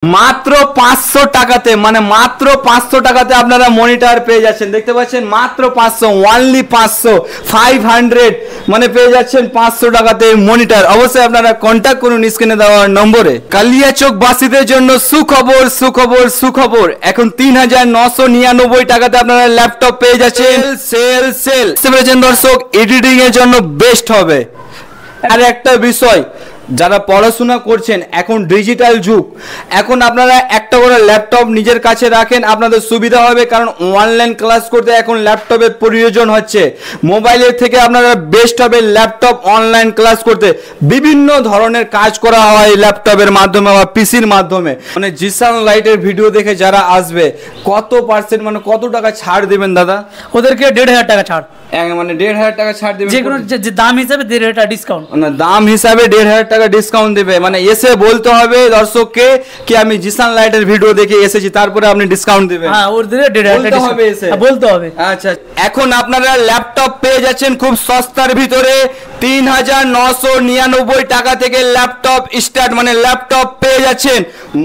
মাত্র 500 টাকাতে, মানে মাত্র 500 টাকাতে আপনারা মনিটর পেয়ে যাচ্ছেন। দেখতে পাচ্ছেন মাত্র 500, ওনলি 500, 500 মানে পেয়ে যাচ্ছেন 500 টাকাতে মনিটর। অবশ্যই আপনারা কন্ট্যাক্ট করুন স্ক্রিনে দেওয়া নম্বরে। কালিয়াচক বাসীদের জন্য সুখবর সুখবর সুখবর, এখন 3999 টাকাতে আপনারা ল্যাপটপ পেয়ে যাচ্ছেন। সেল সেল সেল দর্শক, এডিটিং এর জন্য বেস্ট হবে। আর একটা বিষয়, যারা পড়াশোনা করছেন, এখন ডিজিটাল যুগ, এখন আপনারা একটা করে ল্যাপটপ নিজের কাছে রাখেন, আপনাদের সুবিধা হবে। কারণ অনলাইন ক্লাস করতে এখন ল্যাপটপের প্রয়োজন হচ্ছে। মোবাইলের থেকে আপনারা বেস্ট হবে ল্যাপটপ অনলাইন ক্লাস করতে। বিভিন্ন ধরনের কাজ করা হয় ল্যাপটপের মাধ্যমে বা পিসির মাধ্যমে। মানে জিসান লাইটের ভিডিও দেখে যারা আসবে, কত পার্সেন্ট মানে কত টাকা ছাড় দেবেন দাদা? ওদেরকে 1500 টাকা ছাড়, মানে 1500 টাকা ছাড় দেবেন। যে কোনো যে দাম হিসাবে 1500 টাকা ডিসকাউন্ট, মানে দাম হিসাবে 1500 টাকা ডিসকাউন্ট দেবে। মানে এসে বলতে হবে দর্শককে কি আমি জিসান লাইটের ভিডিও দেখে এসেছি, তারপরে আপনি ডিসকাউন্ট দিবেন। হ্যাঁ, ওদের 1500 টাকা হবে এসে বলতে হবে। আচ্ছা, এখন আপনারা ল্যাপটপ পেয়ে যাচ্ছেন খুব সস্তার ভিতরে। 3999 টাকা থেকে ল্যাপটপ স্টার্ট, মানে ল্যাপটপ পেয়ে যাচ্ছেন।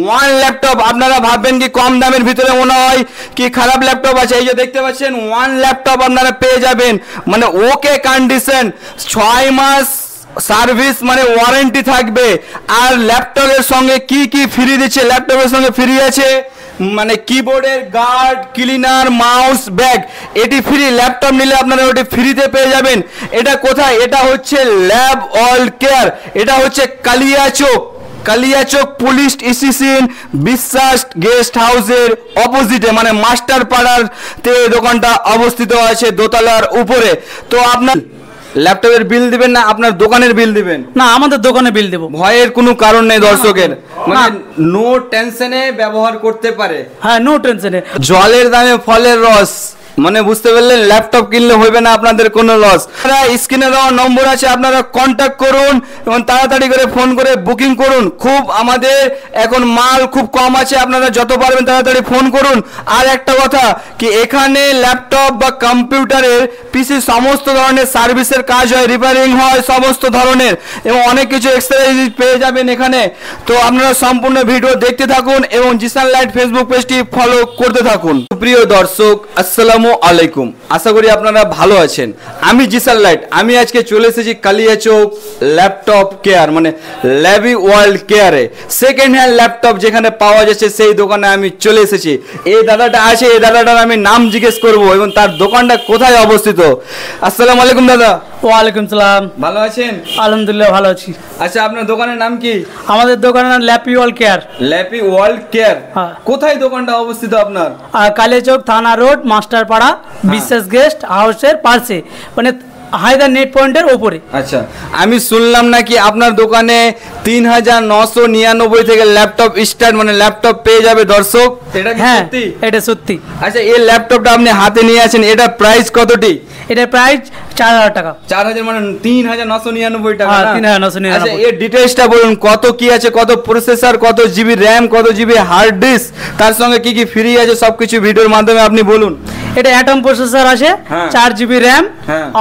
ওয়ান ল্যাপটপ, আপনারা ভাববেন কি কম দামের ভিতরে মনে হয় কি খারাপ ল্যাপটপ আছে, এই যে দেখতে পাচ্ছেন ওয়ান ল্যাপটপ আপনারা পেয়ে যাবেন। মানে ওকে কন্ডিশন, 6 মাস সার্ভিস মানে ওয়ারেন্টি থাকবে। আর ল্যাপটপের সঙ্গে কি কি ফ্রি দিচ্ছে, ল্যাপটপের সঙ্গে ফ্রি আছে মানে কিবোর্ডের গার্ড, ক্লিনার, মাউস, ব্যাগ, এটি ফ্রি। ল্যাপটপ নিলে আপনারা ওটি ফ্রিতে পেয়ে যাবেন। এটা কোথায়? এটা হচ্ছে ল্যাব অল কেয়ার, এটা হচ্ছে কালিয়াচক, কালিয়াচক পুলিশ স্টেশন বিশ্বাস গেস্ট হাউসের অপোজিটে, মানে মাস্টার পাড়ারতে দোকানটা অবস্থিত আছে দোতলার উপরে। তো আপনার ল্যাপটপের বিল দিবেন না আপনার দোকানের বিল দিবেন? না, আমাদের দোকানে বিল দেব। ভয়ের কোনো কারণ নেই দর্শকের, মানে নো টেনশনে ব্যবহার করতে পারে। হ্যাঁ, নো টেনশনে। জলের দামে ফলের রস, মানে বুঝতে পারলেন, ল্যাপটপ কিনলে হবে না আপনাদের কোনো লস। স্ক্রিনে দেওয়া নম্বর আছে, আপনারা কন্ট্যাক্ট করুন এবং তাড়াতাড়ি করে ফোন করে বুকিং করুন। খুব আমাদের এখন মাল খুব কম আছে, আপনারা যত পারবেন তাড়াতাড়ি ফোন করুন। আর একটা কথা কি, এখানে ল্যাপটপ বা কম্পিউটারের পিসি সমস্ত ধরনের সার্ভিসের কাজ হয়, রিপেয়ারিং হয় সমস্ত ধরনের, এবং অনেক কিছু এক্সট্রা পেয়ে যাবেন এখানে। তো আপনারা সম্পূর্ণ ভিডিও দেখতে থাকুন এবং জিসান লাইট ফেসবুক পেজটি ফলো করতে থাকুন। প্রিয় দর্শক, আসসালামু আলাইকুম, আশা করি আপনারা ভালো আছেন। আমি জিসান লাইট, আমি আজকে চলে এসেছি কালিয়াচক ল্যাপটপ কেয়ার, মানে ল্যাবি ওয়ার্ল্ড কেয়ারে। সেকেন্ড হ্যান্ড ল্যাপটপ যেখানে পাওয়া যাচ্ছে সেই দোকানে আমি চলে এসেছি। এই দাদাটা আছে, এই দাদাটার আমি নাম জিজ্ঞেস করব এবং তার দোকানটা কোথায় অবস্থিত। আসসালামু আলাইকুম দাদা। ওয়ালাইকুম সালাম। ভালো আছেন? আলহামদুলিল্লাহ ভালো আছি। আচ্ছা, আপনার দোকানের নাম কি? আমাদের দোকানের নাম lappy world care. Lappy world care, কোথায় দোকানটা অবস্থিত আপনার? কালিয়াচক থানা রোড, মাস্টারপাড়া, বিশ্বাস গেস্ট হাউসের পাশে, মানে হায়দার নেট পয়েন্টের উপরে। আচ্ছা, আমি শুনলাম নাকি আপনার দোকানে 3999 থেকে ল্যাপটপ স্টার্ট, মানে ল্যাপটপ পেয়ে যাবে দর্শক, এটা কি সত্যি? এটা সত্যি। আচ্ছা, এই ল্যাপটপটা আপনি হাতে নিয়ে আছেন, এটা প্রাইস কতটি? এটা প্রাইস 4000 টাকা। 4000 মানে 3999 টাকা। 3999। আচ্ছা, এর ডিটেইলসটা বলুন, কত কি আছে, কত প্রসেসর, কত জিবি র‍্যাম, কত জিবি হার্ড ডিস্ক, তার সঙ্গে কি কি ফ্রি আছে সবকিছু ভিডিওর মাধ্যমে আপনি বলুন। এটা অ্যাটম প্রসেসর আছে, 4 জিবি র‍্যাম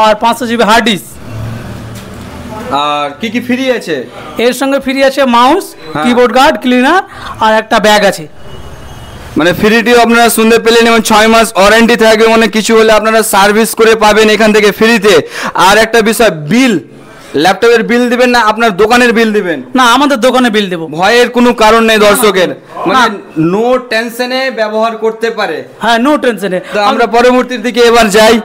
আর 500 জিবি হার্ড ডিস্ক। আর কি কি ফ্রি আছে? এর সঙ্গে ফ্রি আছে মাউস, কিবোর্ড গার্ড, ক্লিনার আর একটা ব্যাগ আছে। মানে ফ্রিটিও আপনারা শুনতে পেলেন, এবং 6 মাস ওয়ারেন্টি থাকবে, মানে কিছু হলে আপনারা সার্ভিস করে পাবেন এখান থেকে ফ্রিতে। আর একটা বিষয়, বিল, ল্যাপটপের বিল দিবেন না আপনার দোকানের বিল দিবেন? না, আমাদের দোকানে বিল দেব। ভয়ের কোনো কারণ নেই দর্শকের, মানে নো টেনশনে ব্যবহার করতে পারে। হ্যাঁ, নো টেনশনে। তো আমরা পরবর্তীর দিকে এবার যাই।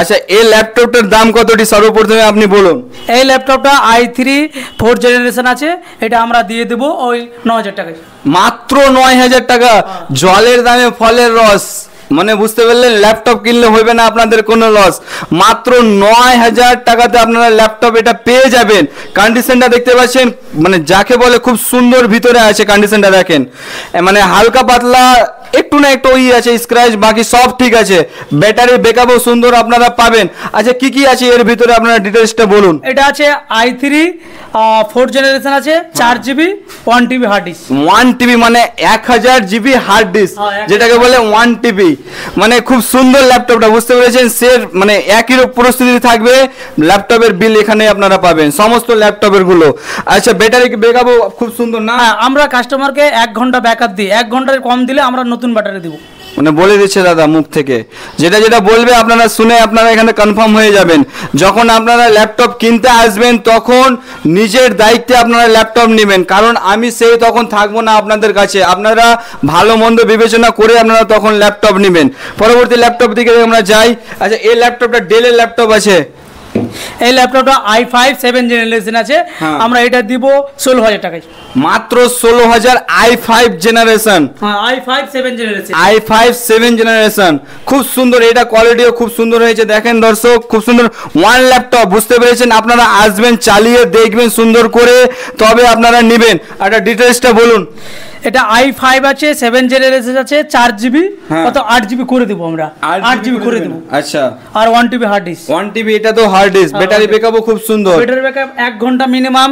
আচ্ছা, এই ল্যাপটপটার দাম কতটি সর্বপ্রথমে আপনি বলুন। এই ল্যাপটপটা i3 4th জেনারেশন আছে, এটা আমরা দিয়ে দেব ওই 9000 টাকায়। মাত্র 9000 টাকা? জলের দামে ফলের রস, মানে বুঝতে পারলেন, ল্যাপটপ কিনলে হবে না আপনাদের কোনো লস। মাত্র 9000 টাকাতে আপনারা ল্যাপটপ এটা পেয়ে যাবেন। কন্ডিশনটা দেখতে পাচ্ছেন, মানে যাকে বলে খুব সুন্দর ভিতরে আছে কন্ডিশনটা, দেখেন মানে হালকা পাতলা একটু না একটু আছে স্ক্র্যাচ, বাকি সব ঠিক আছে। ব্যাটারি ব্যাকআপও সুন্দর আপনারা পাবেন। আচ্ছা কি কি আছে এর ভিতরে আপনারা ডিটেইলসটা বলুন। এটা আছে i3 4 জেনারেশন আছে, 4GB 1TB hard disk. 1TB মানে 1000GB হার্ড ডিস্ক, যেটাকে বলে 1TB, মানে খুব সুন্দর ল্যাপটপটা, বুঝতে পেরেছেন। মানে একই পরিস্থিতি থাকবে, ল্যাপটপের বিল এখানে আপনারা পাবেন সমস্ত ল্যাপটপের গুলো। আচ্ছা ব্যাটারি ব্যাকআপও খুব সুন্দর না? আমরা কাস্টমারকে 1 ঘন্টা ব্যাকআপ দিই, 1 ঘন্টার কম দিলে আমরা নতুন ব্যাটারি দিব। মানে বলে দিচ্ছে দাদা মুখ থেকে, যেটা যেটা বলবে আপনারা শুনে আপনারা এখানে কনফার্ম হয়ে যাবেন। যখন আপনারা ল্যাপটপ কিনতে আসবেন তখন নিজের দায়িত্বে আপনারা ল্যাপটপ নেবেন, কারণ আমি সেই তখন থাকবো না আপনাদের কাছে। আপনারা ভালো মন্দ বিবেচনা করে আপনারা তখন ল্যাপটপ নেবেন। পরবর্তী ল্যাপটপ দিকে আমরা যাই। আচ্ছা এই ল্যাপটপটা ডেলের ল্যাপটপ আছে, এই ল্যাপটপটা i5 7 জেনারেশন আছে, আমরা এটা দিব 16000 টাকায়, মাত্র 16000। i5 generation, i5 7 generation, i5 7 generation, খুব সুন্দর। এটা কোয়ালিটিও খুব সুন্দর হয়েছে, দেখেন দর্শক, খুব সুন্দর ওয়ান ল্যাপটপ, বুঝতে পেরেছেন। আপনারা আসবেন, চালিয়ে দেখবেন সুন্দর করে, তবে আপনারা নেবেন। আর ডিটেইলসটা বলুন। এটা i5 আছে 7 জেনারেশন আছে, 4GB কত 8GB করে দেব আমরা, 8GB করে দেব। আচ্ছা, আর 1TB হার্ড ডিস্ক, 1TB এটা তো হার্ড ডিস্ক। ব্যাটারি ব্যাকআপও খুব সুন্দর, ব্যাটারি ব্যাকআপ 1 ঘন্টা মিনিমাম,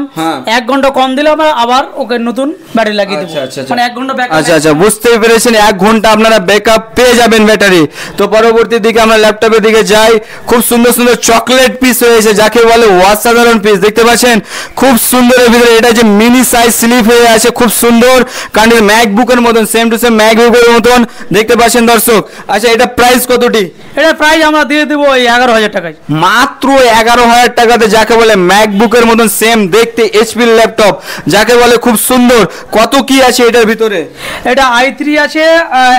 1 ঘন্টা কম দিলে আমরা আবার ওকে নতুন ব্যাটারি লাগিয়ে দেব। মানে 1 ঘন্টা ব্যাকআপ। আচ্ছা আচ্ছা, বুঝতে পেরেছেন, 1 ঘন্টা আপনারা ব্যাকআপ পেয়ে যাবেন ব্যাটারি। তো পরবর্তী দিকে আমরা ল্যাপটপের দিকে যাই। খুব সুন্দর সুন্দর চকলেট পিস রয়েছে, যাকে বলে অসাধারণ পিস, দেখতে পাচ্ছেন খুব সুন্দর। এর ভিতরে এটা যে মিনি সাইজ স্লিপ হয়ে আছে, খুব সুন্দর, কারণ ম্যাকবুকের মতন, সেম টু সেম ম্যাকবুকের মতন, দেখতে পাচ্ছেন দর্শক। আচ্ছা এটা প্রাইস কতটি? এটা প্রাইস আমরা দিয়ে দেব 11000 টাকায়, মাত্র 11000 টাকাতে, যাকে বলে ম্যাকবুকের মতন সেম দেখতে এইচপি ল্যাপটপ, যাকে বলে খুব সুন্দর। কত কি আছে এটার ভিতরে? এটা i3 আছে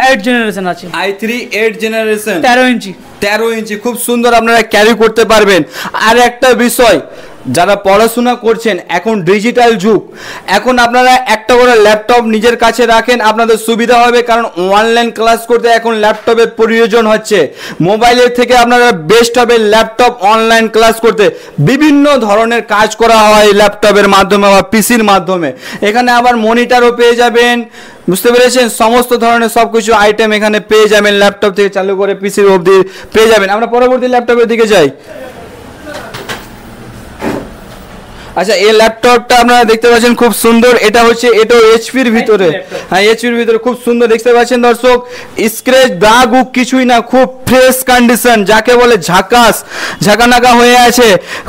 8 জেনারেশন আছে, i3 8 জেনারেশন, 13 ইঞ্চি, 13 ইঞ্চি, খুব সুন্দর, আপনারা ক্যারি করতে পারবেন। আর একটা বিষয়, যারা পড়াশোনা করছেন, এখন ডিজিটাল যুগ, এখন আপনারা একটা করে ল্যাপটপ নিজের কাছে রাখেন, আপনাদের সুবিধা হবে, কারণ অনলাইন ক্লাস করতে এখন ল্যাপটপের প্রয়োজন হচ্ছে। মোবাইলের থেকে আপনারা বেস্ট হবে ল্যাপটপ অনলাইন ক্লাস করতে। বিভিন্ন ধরনের কাজ করা হয় ল্যাপটপের মাধ্যমে বা পিসির মাধ্যমে। এখানে আবার মনিটরও পেয়ে যাবেন, বুঝতে পেরেছেন, সমস্ত ধরনের সবকিছু আইটেম এখানে পেয়ে যাবেন, ল্যাপটপ থেকে চালু করে পিসির অবধি পেয়ে যাবেন। আমরা পরবর্তী ল্যাপটপের দিকে যাই। আচ্ছা এই ল্যাপটপটা আপনারা দেখতে পাচ্ছেন খুব সুন্দর, এটা হচ্ছে, এটাও এইচপির ভিতরে, হ্যাঁ এইচপির ভিতরে, খুব সুন্দর দেখতে পাচ্ছেন দর্শক। স্ক্র্যাচ দাগ উগ কিছুই না, খুব ফ্রেশ কন্ডিশন, যাকে বলে ঝাকাস, ঝাঁকানাকা হয়ে আছে,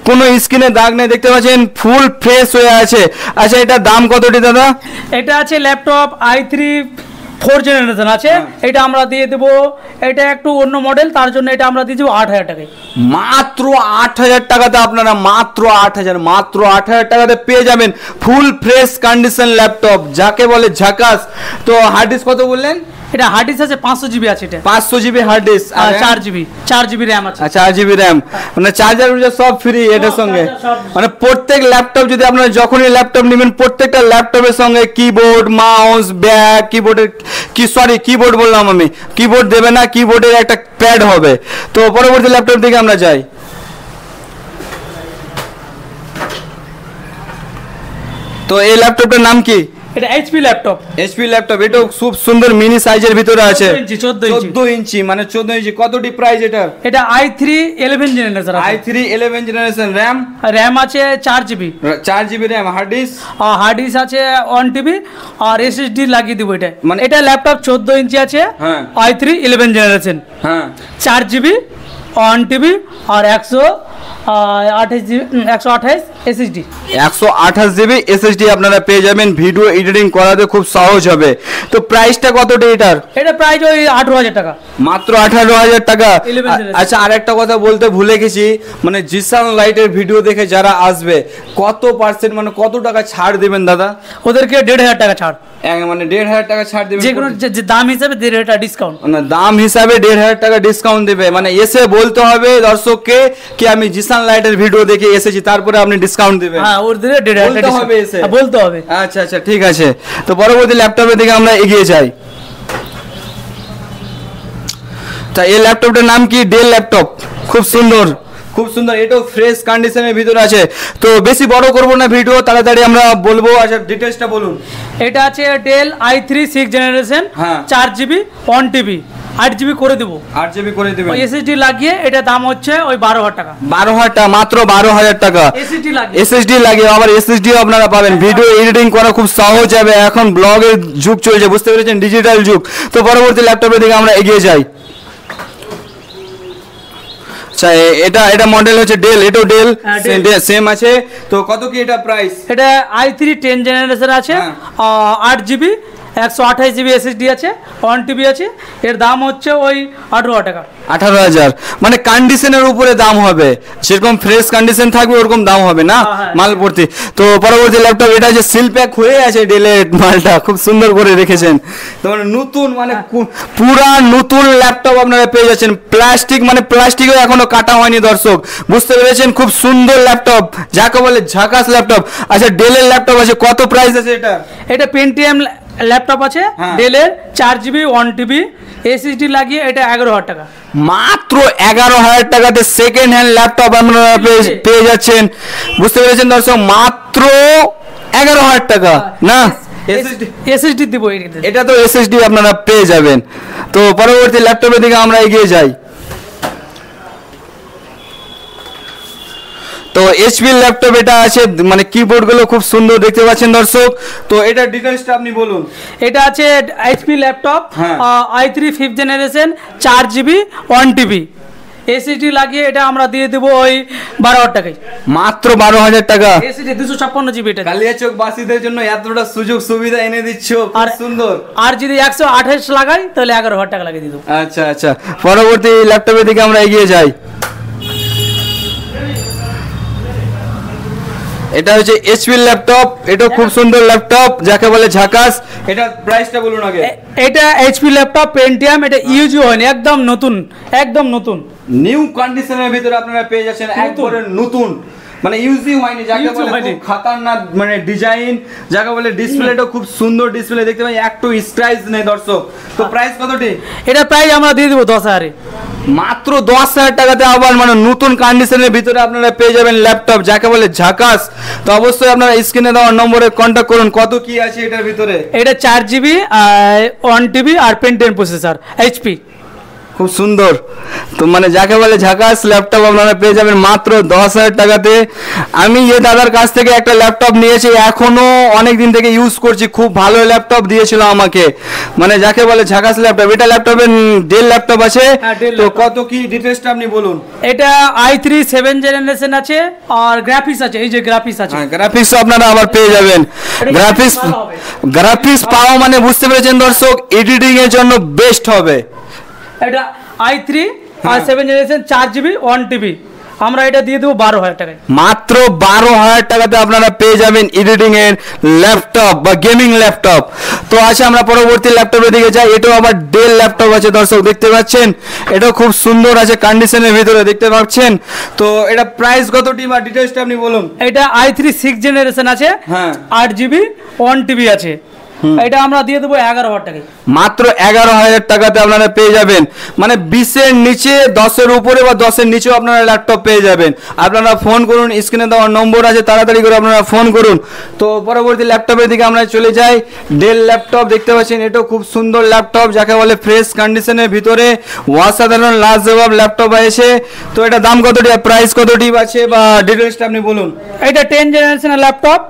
কোনো স্ক্রিনে দাগ নেই, দেখতে পাচ্ছেন ফুল ফ্রেশ হয়ে আছে। আচ্ছা এটা দাম কতটি দাদা? এটা আছে ল্যাপটপ i3 4 জেনারেশন আছে, এটা আমরা দিয়ে দেব, এটা একটু অন্য মডেল, তার জন্য এটা আমরা দিয়ে দেব 8000 টাকায়, মাত্র 8000 টাকাতে। আপনারা মাত্র 8000 টাকাতে পেয়ে যাবেন ফুল ফ্রেশ কন্ডিশন ল্যাপটপ, যাকে বলে ঝাকাস। তো হার্ড ডিস্ক কত বললেন? এটা হার্ড ডিস্ক আছে 500GB আছে, এটা 500GB হার্ড ডিস্ক, আর 4GB র্যাম আছে। 4GB র্যাম, মানে চার্জার সব ফ্রি এটার সঙ্গে। মানে প্রত্যেক ল্যাপটপ, যদি আপনারা যখনই ল্যাপটপ নেবেন, প্রত্যেকটা ল্যাপটপের সঙ্গে কিবোর্ড, মাউস, ব্যাগ, কিবোর্ডের কিবোর্ড বললাম আমি, কিবোর্ড দেবে না, কিবোর্ডের একটা প্যাড হবে। তো পরবর্তী ল্যাপটপ দিকে আমরা যাই। তো এই ল্যাপটপটার নাম কি? এটা এইচপি ল্যাপটপ, এইচপি ল্যাপটপ, এটা খুব সুন্দর মিনি সাইজের ভিতরে আছে, 14 ইঞ্চি, মানে 14 ইঞ্চি। কতটি প্রাইস এটার? এটা i3 11 generation, i3 11 generation, RAM আছে 4GB, 4GB RAM, hard disk আছে 1TB, আর এসএসডি লাগিয়ে দিব। এটা মানে এটা ল্যাপটপ 14 ইঞ্চি আছে, i3 11 জেনারেশন, 4GB 1TB আর 128 SSD, 128GB SSD আপনারা পেয়ে যাবেন। ভিডিও এডিটিং করাতে খুব সহজ হবে। তো প্রাইসটা কতটা এটার? এটা প্রাইস ওই 18000 টাকা, মাত্র 18000 টাকা। আচ্ছা আরেকটা কথা বলতে ভুলে গেছি, মানে জিসান লাইটের ভিডিও দেখে যারা আসবে, কত পার্সেন্ট, মানে কত টাকা ছাড় দিবেন দাদা? ওদেরকে 1500 টাকা ছাড়, মানে 1500 টাকা ছাড় দিবেন, যে কোনো দাম হিসাবে 1500 টাকা ডিসকাউন্ট, মানে দাম হিসাবে 1500 টাকা ডিসকাউন্ট দেবে। মানে এসে বলতে হবে দর্শককে কি আমি জিসান লাইটের ভিডিও দেখে এসেছি, তারপরে আপনি ডিসকাউন্ট দিবেন। হ্যাঁ ওদের 1500 টাকা হবে, এসে বলতে হবে। আচ্ছা আচ্ছা ঠিক আছে। তো পরবর্তী ল্যাপটপের দিকে আমরা এগিয়ে যাই। তা এই ল্যাপটপটার নাম কি? ডেল ল্যাপটপ, খুব সুন্দর, খুব সুন্দর, এটাও ফ্রেশ কন্ডিশনের ভিতরে আছে। তো বেশি বড় করব না ভিডিও, তাড়াতাড়ি আমরা বলবো। আচ্ছা ডিটেইলসটা বলুন। এটা আছে del i3 6 generation, 4GB 1TB 8GB করে দেবো, 8GB করে দেবেন। এসএসডি লাগিয়ে এটা দাম হচ্ছে ওই 12,000 টাকা। 12,000 টাকা, মাত্র 12,000 টাকা এসএসডি লাগিয়ে। আবার এসএসডি আপনারা পাবেন। ভিডিও এডিটিং করা খুব সহজ হবে, এখন ব্লগের যুগ চলছে, বুঝতে পেরেছেন, ডিজিটাল যুগ। তো পরবর্তী ল্যাপটপের দিকে আমরা এগিয়ে যাই। আচ্ছা এটা মডেল হচ্ছে ডেল, এটাও ডেল সেম আছে। তো কত কি এটা প্রাইস? এটা i3 10 জেনারেশন আছে, 8GB 128GB এসএসডি আছে, 1TB আছে। এর দাম হচ্ছে ওই 18,000 টাকা। 18,000 মানে কন্ডিশনের উপরে দাম হবে, যেরকম ফ্রেশ কন্ডিশন থাকবে ওরকম দাম হবে না মাল প্রতি। তো পরবর্তী ল্যাপটপ এটা যে সিল প্যাক হয়ে আছে ডেলের মালটা, খুব সুন্দর করে রেখেছেন। তো নতুন মানে পুরা নতুন ল্যাপটপ আপনারা পেয়ে যাচ্ছেন। প্লাস্টিক মানে প্লাস্টিকও এখনো কাটা হয়নি দর্শক, বুঝতে পেরেছেন। খুব সুন্দর ল্যাপটপ, যাকে বলে ঝাকাস ল্যাপটপ। আচ্ছা ডেলের ল্যাপটপ আছে, কত প্রাইস আছে এটা? এটা পেন্টিয়াম ল্যাপটপ আছে ডেলের, 4GB 1TB এসএসডি লাগিয়ে এটা 11,000 টাকা। মাত্র 11,000 টাকাতে সেকেন্ড হ্যান্ড ল্যাপটপ আপনারা পেয়ে যাচ্ছেন, বুঝতে পেরেছেন দর্শক, মাত্র 11,000 টাকা না। এসএসডি দিব, এটা তো এসএসডি আপনারা পেয়ে যাবেন। তো পরবর্তী ল্যাপটপের দিকে আমরা এগিয়ে যাই। তো এইচপি ল্যাপটপ এটা আছে, মানে কিবোর্ড গুলো খুব সুন্দর দেখতে পাচ্ছেন দর্শক। তো এটা ডিটেইলসটা আপনি বলুন। এটা আছে HP laptop, i3 5th generation, 4GB 1TB SSD লাগিয়ে এটা আমরা দিয়ে দেব ওই 12,000 টাকায়। মাত্র 12,000 টাকা এসএসডি 256GB। এটা কালিয়াচক বাসীদের জন্য এতটা সুযোগ সুবিধা এনে দিচ্ছ, খুব সুন্দর। আর যদি 128 লাগাই তাহলে 11,000 টাকা লাগিয়ে দিও। আচ্ছা আচ্ছা, পরবর্তী ল্যাপটপের দিকে আমরা এগিয়ে যাই। এটা হচ্ছে এইচপি ল্যাপটপ, এটা খুব সুন্দর ল্যাপটপ, যাকে বলে ঝাকাস। এটা প্রাইসটা বলুন আগে। এটা এইচপি ল্যাপটপ পেন্টিয়াম, এটা ইউজই হয়নি, একদম নতুন, একদম নতুন নিউ কন্ডিশনের ভিতরে আপনারা পেয়ে যাচ্ছেন, একবারে নতুন, মানে ইউজই হয়নি, যাকে বলে খুব খতরনাক মানে ডিজাইন, যাকে বলে ডিসপ্লেটা খুব সুন্দর ডিসপ্লে দেখতে পাই, একটু স্ক্র্যাচ নেই দর্শক। তো প্রাইস কতটি? এটা প্রাইস আমরা দিয়ে দেব 10,000 মাত্র 10,000 টাকাতে আবার মানে নতুন কন্ডিশনের ভিতরে আপনারা পেয়ে যাবেন ল্যাপটপ, যাকে বলে ঝাকাস। তো অবশ্যই আপনারা স্ক্রিনে দেওয়া নম্বরে কন্ট্যাক্ট করুন। কত কি আছে এটার ভিতরে? এটা 4GB 1TB আর পেন্টিয়াম প্রসেসর এইচপি, খুব সুন্দর। তো মানে যাকে বলে ঝাকাস ল্যাপটপ আপনারা পেয়ে যাবেন মাত্র 10,000 টাকাতে। আমি এই দাদার কাছ থেকে একটা ল্যাপটপ নিয়েছি, এখনো অনেক দিন থেকে ইউজ করছি, খুব ভালো ল্যাপটপ দিয়েছিল আমাকে, মানে যাকে বলে ঝাকাস ল্যাপটপ। এটা ল্যাপটপের ডেল ল্যাপটপ আছে। তো কত কি ডিটেইলসটা আপনি বলুন। এটা i3 7 জেনারেশন আছে আর গ্রাফিক্স আছে, এই যে গ্রাফিক্স আছে, গ্রাফিক্স আপনারা আবার পেয়ে যাবেন। গ্রাফিক্স পাওয়া মানে বুঝতে পেরেছেন দর্শক, এডিটিং এর জন্য বেস্ট হবে। এটা i3 আর 7 জেনারেশন 4GB 1TB আমরা এটা দিয়ে দেবো 12,000 টাকায়। মাত্র 12,000 টাকাতে আপনারা পেয়ে যাবেন এডিটিং এর ল্যাপটপ বা গেমিং ল্যাপটপ। তো আচ্ছা আমরা পরবর্তী ল্যাপটপের দিকে যাই। এটাও আবার ডেল ল্যাপটপ আছে দর্শক, দেখতে পাচ্ছেন, এটাও খুব সুন্দর আছে কন্ডিশনের ভিতরে দেখতে পাচ্ছেন। তো এটা প্রাইস কতটি বা ডিটেইলসটা আপনি বলুন। এটা i3 6 জেনারেশন আছে, 8GB 1TB আছে, এটা আমরা দিয়ে দেবো 11,000 টাকায়। মাত্র 11,000 টাকাতে আপনারা পেয়ে যাবেন, মানে 20-এর নিচে, 10-এর উপরে বা 10-এর নিচেও আপনারা ল্যাপটপ পেয়ে যাবেন। আপনারা ফোন করুন, স্ক্রিনে দেওয়া নম্বর আছে, তাড়াতাড়ি করে আপনারা ফোন করুন। তো পরবর্তী ল্যাপটপের দিকে আমরা চলে যাই। ডেল ল্যাপটপ দেখতে পাচ্ছেন, এটাও খুব সুন্দর ল্যাপটপ, যাকে বলে ফ্রেশ কন্ডিশনের ভিতরে অসাধারণ লাজবাব ল্যাপটপ আছে। তো এটা দাম কতটি, প্রাইস কতটি আছে বা ডিটেইলসটা আপনি বলুন। এটা 10 জেনারেশনের laptop,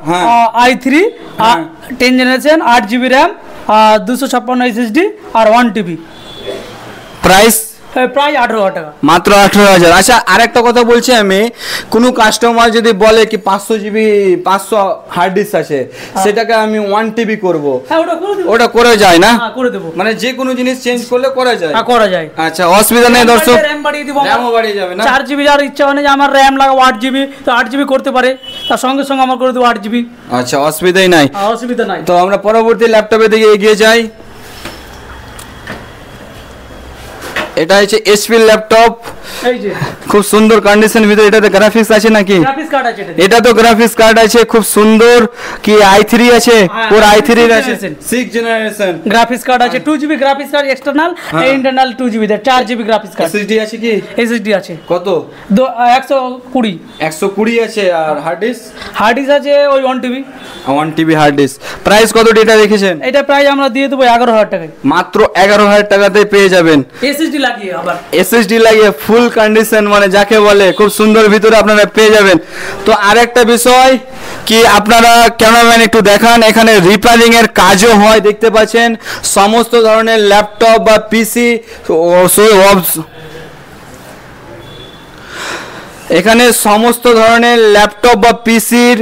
i3 10 generation, 8GB RAM, 256 SSD আর 1TB। প্রাইস 18,000 টাকা, মাত্র 18,000। আচ্ছা আরেকটা কথা বলছি আমি, কোনো কাস্টমার যদি বলে কি 500GB 500 হার্ড ডিস্ক আছে, সেটাকে আমি 1TB করব, ওটা করে যায় না? করে দেব, মানে যে কোনো জিনিস চেঞ্জ করলে করা যায়? করা যায়। আচ্ছা অসুবিধা নেই দর্শক, RAM বাড়িয়ে দিব, RAMও বাড়িয়ে যাবে না? 4GB আর ইচ্ছা হয় না যে আমার RAM লাগাবো 8GB, তো 8GB করতে পারে, তার সঙ্গে সঙ্গে আমার করে দেব 8GB। আচ্ছা অসুবিধাই নাই, অসুবিধা নাই। তো আমরা পরবর্তী ল্যাপটপের দিকে এগিয়ে যাই। এটা হচ্ছে এইচপি ল্যাপটপ, এই যে খুব সুন্দর কন্ডিশন ভিতরে। এটাতে গ্রাফিক্স আছে নাকি? গ্রাফিক্স কার্ড আছে এটা তো গ্রাফিক্স কার্ড আছে খুব সুন্দর। কি i3 আছে? কোর i3 এর আছে 6 জেনারেশন। গ্রাফিক্স কার্ড আছে 2GB graphics card external, internal 2GB দে 4GB গ্রাফিক্স কার্ড। SSD আছে কি? SSD আছে কত? 120 আছে। আর হার্ড ডিস্ক? হার্ড ডিস্ক আছে ওই 1TB হার্ড ডিস্ক। প্রাইস কত এটা রেখেছেন? এটা প্রাইস আমরা দিয়ে দেব 11000 টাকায়। মাত্র 11000 টাকাতে পেয়ে যাবেন। SSD লাগিয়ে আবার SSD লাগিয়ে ফুল কন্ডিশন মানে যাকে বলে খুব সুন্দর ভিতরে আপনারা পেয়ে যাবেন। তো আরেকটা বিষয় কি আপনারা ক্যামেরাম্যান একটু দেখান, এখানে রিপেয়ারিং এর কাজও হয় দেখতে পাচ্ছেন। সমস্ত ধরনের ল্যাপটপ বা পিসি এখানে সমস্ত ধরনের ল্যাপটপ বা পিসির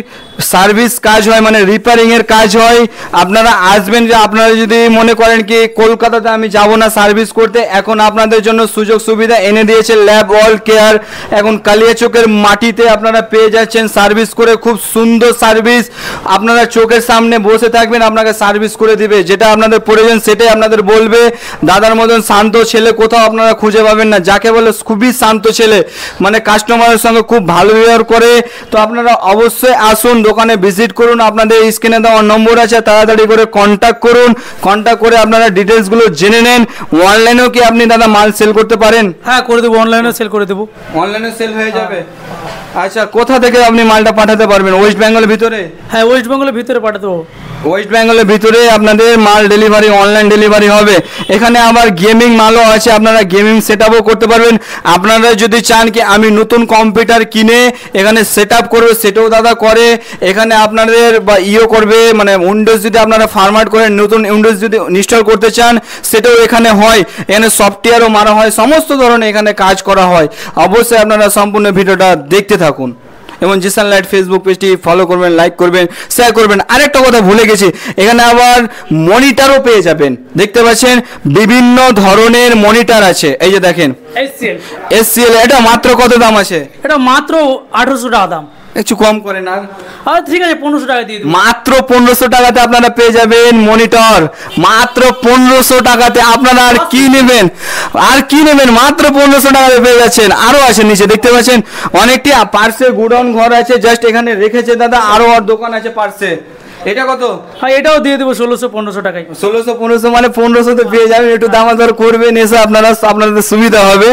সার্ভিস কাজ হয়, মানে রিপেয়ারিং এর কাজ হয়। আপনারা আসবেন, যে আপনারা যদি মনে করেন কি কলকাতাতে আমি যাব না সার্ভিস করতে, এখন আপনাদের জন্য সুযোগ সুবিধা এনে দিয়েছে ল্যাব অল কেয়ার। এখন কালিয়াচকের মাটিতে আপনারা পেয়ে যাচ্ছেন সার্ভিস করে, খুব সুন্দর সার্ভিস। আপনারা চোখের সামনে বসে থাকবেন, আপনাকে সার্ভিস করে দিবে, যেটা আপনাদের প্রয়োজন সেটাই আপনাদের বলবে। দাদার মতন শান্ত ছেলে কোথাও আপনারা খুঁজে পাবেন না, যাকে বলে খুবই শান্ত ছেলে, মানে কাস্টমারের সঙ্গে খুব ভালো ব্যবহার করে। তো আপনারা অবশ্যই আসুন, দোকানে ভিজিট করুন। আপনাদের স্ক্রিনে দেওয়া নম্বর আছে, তাড়াতাড়ি করে কন্ট্যাক্ট করুন। কন্ট্যাক্ট করে আপনারা ডিটেলস গুলো জেনে নেন। অনলাইনেও কি আপনি দাদা মাল সেল করতে পারেন? হ্যাঁ করে দেবো, অনলাইনেও সেল করে দেবো। অনলাইনে সেল হয়ে যাবে। আচ্ছা, কোথা থেকে আপনি মালটা পাঠাতে পারবেন? ওয়েস্ট বেঙ্গলের ভিতরে? হ্যাঁ ওয়েস্ট বেঙ্গলের ভিতরে পাঠাতে দেবো। ওয়েস্ট বেঙ্গলের ভিতরে আপনাদের মাল ডেলিভারি, অনলাইন ডেলিভারি হবে। এখানে আবার গেমিং মালও আছে, আপনারা গেমিং সেটআপও করতে পারবেন। আপনারা যদি চান কি আমি নতুন কম্পিউটার কিনে এখানে সেটআপ করবে, সেটাও দাদা করে। এখানে আপনাদের বা করবে, মানে উইন্ডোজ যদি আপনারা ফরম্যাট করেন, নতুন উইন্ডোজ যদি ইনস্টল করতে চান সেটাও এখানে হয়। এখানে সফটওয়্যারও মারা হয়, সমস্ত ধরনের এখানে কাজ করা হয়। অবশ্যই আপনারা সম্পূর্ণ ভিডিওটা দেখতে থাকুন এবং জিসান লাইট ফেসবুক পেজটি ফলো করবেন, লাইক করবেন, শেয়ার করবেন। আরেকটা কথা ভুলে গেছি, এখানে আবার মনিটরও পেয়ে যাবেন। দেখতে পাচ্ছেন বিভিন্ন ধরনের মনিটর আছে, এই যে দেখেন SCL। এটা মাত্র কত দাম আছে? এটা মাত্র 1800 টাকা দাম। একটু কম করেন। আর ঠিক আছে 1500 টাকা দিয়ে দিন। মাত্র 1500 টাকাতে আপনারা পেয়ে যাবেন মনিটর। মাত্র 1500 টাকাতে আপনারা আর কি নেবেন? মাত্র 1500 টাকাতে পেয়ে যাচ্ছেন। আরো আছে নিচে দেখতে পাচ্ছেন অনেকটি পার্সে গুডাউন ঘর আছে, জাস্ট এখানে রেখেছে দাদা। আরো আর দোকান আছে পার্সে। এটা কত? হ্যাঁ এটাও দিয়ে দেবো 1600-1500 টাকায়। 1600-1500 মানে 1500 তে পেয়ে যাবেন। একটু দামাদার করবেন, এসে আপনাদের সুবিধা হবে।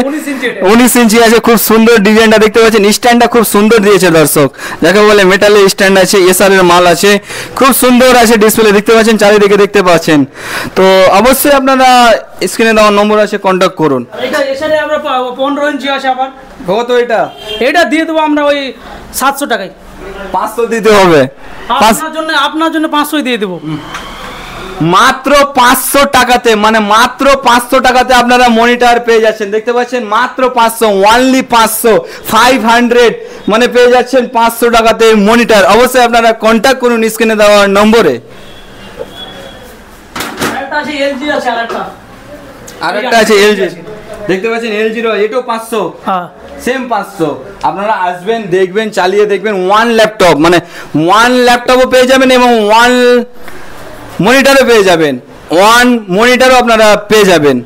19 ইঞ্চি আছে, খুব সুন্দর ডিজাইনটা দেখতে পাচ্ছেন। স্ট্যান্ডটা খুব সুন্দর দিয়েছে দর্শক, যাকে বলে মেটালের স্ট্যান্ড আছে, এসআর এর মাল আছে, খুব সুন্দর আছে। ডিসপ্লে দেখতে পাচ্ছেন, চারিদিকে দেখতে পাচ্ছেন। তো অবশ্যই আপনারা স্ক্রিনে দেওয়া নম্বর আছে, কন্ট্যাক্ট করুন। এটা এসআরে আমরা 15 ইঞ্চি আছে আবার। কত এটা? এটা দিয়ে দেবো আমরা ওই 700 টাকায়। 500 দিতে হবে। আপনার জন্য 500 দিয়ে দেবো। মাত্র 500 টাকাতে, মানে মাত্র 500 টাকাতে আপনারা মনিটর পেয়ে যাচ্ছেন। দেখতে পাচ্ছেন মাত্র 500, অনলি 500 মানে পেয়ে যাচ্ছেন 500 টাকাতে মনিটর। অবশ্যই আপনারা কন্ট্যাক্ট করুন স্ক্রিনে দেওয়া নম্বরে। আরেকটা আছে LG, দেখতে পাচ্ছেন LG র, এটাও 500, সেম 500। আপনারা আসবেন, দেখবেন, চালিয়ে দেখবেন। ওয়ান ল্যাপটপ, মানে ওয়ান ল্যাপটপও পেয়ে যাবেন এবং ওয়ান মনিটরও পেয়ে যাবেন। ওয়ান মনিটরও আপনারা পেয়ে যাবেন।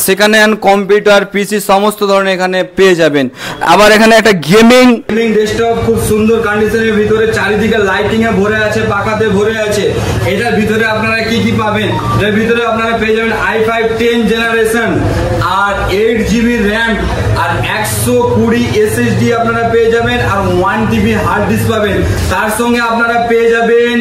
সেখানে কম্পিউটার, পিসি সমস্ত ধরনের এখানে পেয়ে যাবেন। আবার এখানে একটা গেমিং ডেস্কটপ খুব সুন্দর কন্ডিশনের ভিতরে, চারিদিকে লাইটিং এ ভরে আছে, পাখাতে ভরে আছে। এটার ভিতরে আপনারা কি কি পাবেন? এর ভিতরে আপনারা পেয়ে যাবেন i5 10 জেনারেশন, আর 8GB র্যাম, আর 120 SSD আপনারা পেয়ে যাবেন, আর 1TB হার্ড ডিস্ক পাবেন। তার সঙ্গে আপনারা পেয়ে যাবেন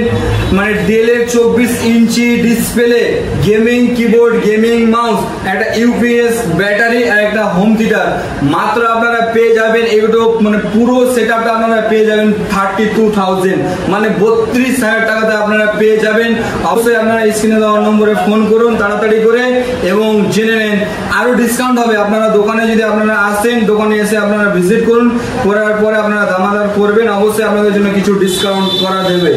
মানে ডেলের 24 inch display, gaming keyboard, gaming mouse, একটা UPS ব্যাটারি, আর একটা হোম থিয়েটার। মাত্র আপনারা পেয়ে যাবেন এগুলো, মানে পুরো সেটআপটা আপনারা পেয়ে যাবেন 32,000, মানে 32,000 টাকাতে আপনারা পেয়ে যাবেন। অবশ্যই আপনারা স্ক্রিনে দেওয়া নম্বরে ফোন করুন তাড়াতাড়ি করে এবং জেনে নেন। আরো ডিসকাউন্ট হবে। আপনারা দোকানে যদি আপনারা আসেন, দোকানে এসে আপনারা ভিজিট করুন, করার পরে আপনারা দামাদার করবেন, অবশ্যই আপনাদের জন্য কিছু ডিসকাউন্ট করা দেবে।